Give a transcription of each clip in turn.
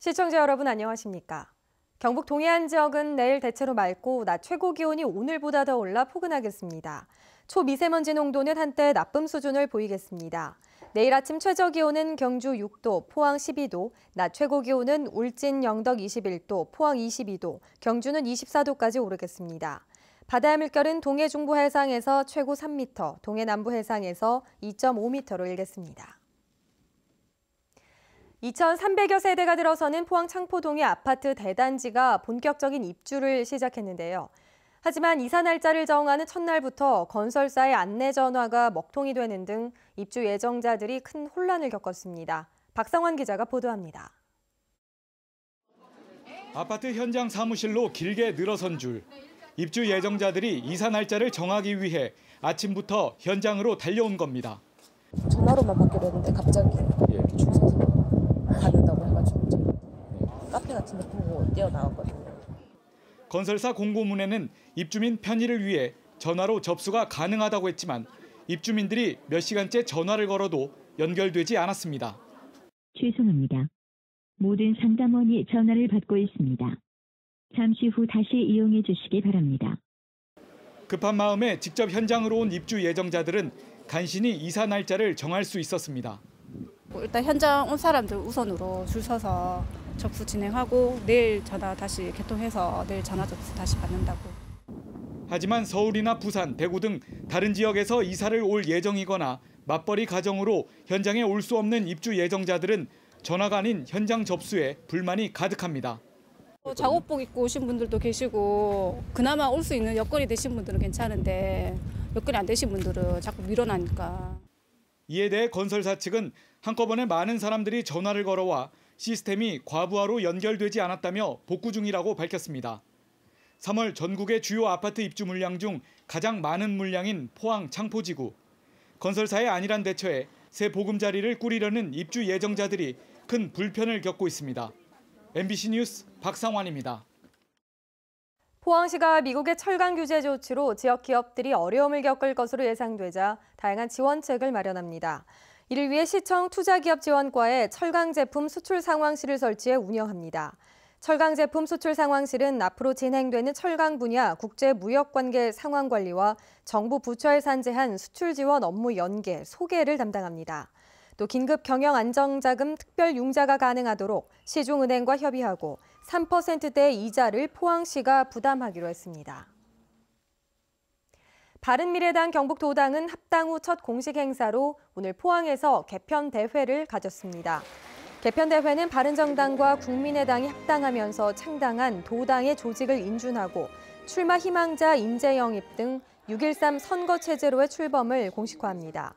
시청자 여러분 안녕하십니까? 경북 동해안 지역은 내일 대체로 맑고 낮 최고 기온이 오늘보다 더 올라 포근하겠습니다. 초미세먼지 농도는 한때 나쁨 수준을 보이겠습니다. 내일 아침 최저 기온은 경주 6도, 포항 12도, 낮 최고 기온은 울진 영덕 21도, 포항 22도, 경주는 24도까지 오르겠습니다. 바다의 물결은 동해 중부 해상에서 최고 3m, 동해 남부 해상에서 2.5m로 일겠습니다. 2,300여 세대가 들어서는 포항 창포동의 아파트 대단지가 본격적인 입주를 시작했는데요. 하지만 이사 날짜를 정하는 첫날부터 건설사의 안내 전화가 먹통이 되는 등 입주 예정자들이 큰 혼란을 겪었습니다. 박상환 기자가 보도합니다. 아파트 현장 사무실로 길게 늘어선 줄. 입주 예정자들이 이사 날짜를 정하기 위해 아침부터 현장으로 달려온 겁니다. 전화로만 받기로 했는데 갑자기 이렇게 줄 서서 받는다고 해가지고 이제 카페 같은 데 보고 뛰어나왔거든요. 건설사 공고문에는 입주민 편의를 위해 전화로 접수가 가능하다고 했지만 입주민들이 몇 시간째 전화를 걸어도 연결되지 않았습니다. 죄송합니다. 모든 상담원이 전화를 받고 있습니다. 잠시 후 다시 이용해 주시기 바랍니다. 급한 마음에 직접 현장으로 온 입주 예정자들은 간신히 이사 날짜를 정할 수 있었습니다. 일단 현장 온 사람들 우선으로 줄 서서 접수 진행하고 내일 전화 다시 개통해서 내일 전화 접수 다시 받는다고. 하지만 서울이나 부산, 대구 등 다른 지역에서 이사를 올 예정이거나 맞벌이 가정으로 현장에 올 수 없는 입주 예정자들은 전화가 아닌 현장 접수에 불만이 가득합니다. 작업복 입고 오신 분들도 계시고 그나마 올 수 있는 여건이 되신 분들은 괜찮은데 여건이 안 되신 분들은 자꾸 밀어나니까. 이에 대해 건설사 측은 한꺼번에 많은 사람들이 전화를 걸어와 시스템이 과부하로 연결되지 않았다며 복구 중이라고 밝혔습니다. 3월 전국의 주요 아파트 입주 물량 중 가장 많은 물량인 포항 창포지구. 건설사의 안일한 대처에 새 보금자리를 꾸리려는 입주 예정자들이 큰 불편을 겪고 있습니다. MBC 뉴스 박상환입니다. 포항시가 미국의 철강 규제 조치로 지역 기업들이 어려움을 겪을 것으로 예상되자 다양한 지원책을 마련합니다. 이를 위해 시청 투자기업지원과에 철강 제품 수출 상황실을 설치해 운영합니다. 철강 제품 수출 상황실은 앞으로 진행되는 철강 분야 국제 무역 관계 상황 관리와 정부 부처에 산재한 수출 지원 업무 연계, 소개를 담당합니다. 또 긴급 경영 안정자금 특별 융자가 가능하도록 시중은행과 협의하고 3%대의 이자를 포항시가 부담하기로 했습니다. 바른미래당 경북도당은 합당 후 첫 공식 행사로 오늘 포항에서 개편대회를 가졌습니다. 개편대회는 바른정당과 국민의당이 합당하면서 창당한 도당의 조직을 인준하고 출마 희망자 인재 영입 등 6.13 선거체제로의 출범을 공식화합니다.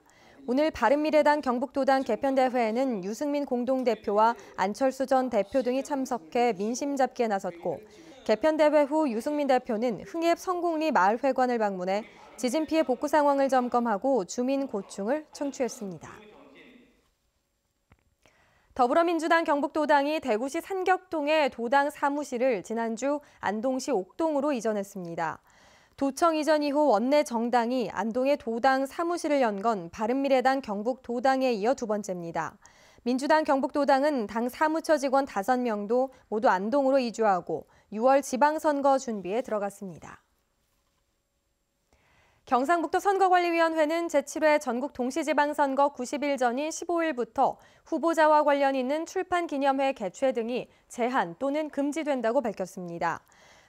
오늘 바른미래당 경북도당 개편대회에는 유승민 공동대표와 안철수 전 대표 등이 참석해 민심 잡기에 나섰고 개편대회 후 유승민 대표는 흥앱 성공리 마을회관을 방문해 지진 피해 복구 상황을 점검하고 주민 고충을 청취했습니다. 더불어민주당 경북도당이 대구시 산격동의 도당 사무실을 지난주 안동시 옥동으로 이전했습니다. 도청 이전 이후 원내 정당이 안동의 도당 사무실을 연 건 바른미래당 경북도당에 이어 두 번째입니다. 민주당 경북도당은 당 사무처 직원 5명도 모두 안동으로 이주하고 6월 지방선거 준비에 들어갔습니다. 경상북도 선거관리위원회는 제7회 전국 동시지방선거 90일 전인 15일부터 후보자와 관련 있는 출판기념회 개최 등이 제한 또는 금지된다고 밝혔습니다.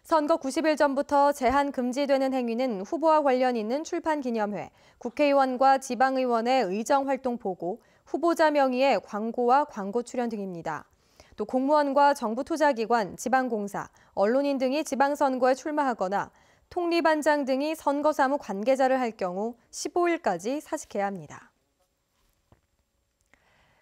선거 90일 전부터 제한 금지되는 행위는 후보와 관련 있는 출판기념회, 국회의원과 지방의원의 의정활동 보고, 후보자 명의의 광고와 광고 출연 등입니다. 또 공무원과 정부 투자기관, 지방공사, 언론인 등이 지방선거에 출마하거나 통리반장 등이 선거사무 관계자를 할 경우 15일까지 사직해야 합니다.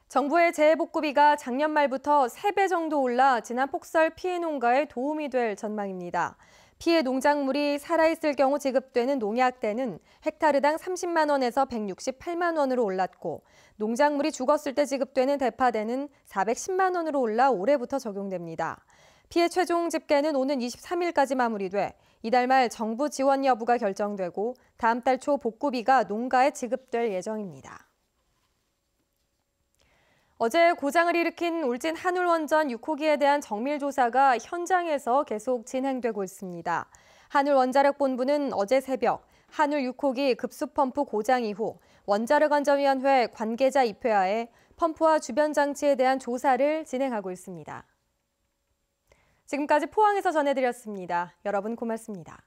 정부의 재해복구비가 작년 말부터 3배 정도 올라 지난 폭설 피해 농가에 도움이 될 전망입니다. 피해 농작물이 살아있을 경우 지급되는 농약대는 헥타르당 30만 원에서 168만 원으로 올랐고 농작물이 죽었을 때 지급되는 대파대는 410만 원으로 올라 올해부터 적용됩니다. 피해 최종 집계는 오는 23일까지 마무리돼 이달 말 정부 지원 여부가 결정되고 다음 달 초 복구비가 농가에 지급될 예정입니다. 어제 고장을 일으킨 울진 한울원전 6호기에 대한 정밀 조사가 현장에서 계속 진행되고 있습니다. 한울원자력본부는 어제 새벽 한울 6호기 급수펌프 고장 이후 원자력안전위원회 관계자 입회하에 펌프와 주변 장치에 대한 조사를 진행하고 있습니다. 지금까지 포항에서 전해드렸습니다. 여러분 고맙습니다.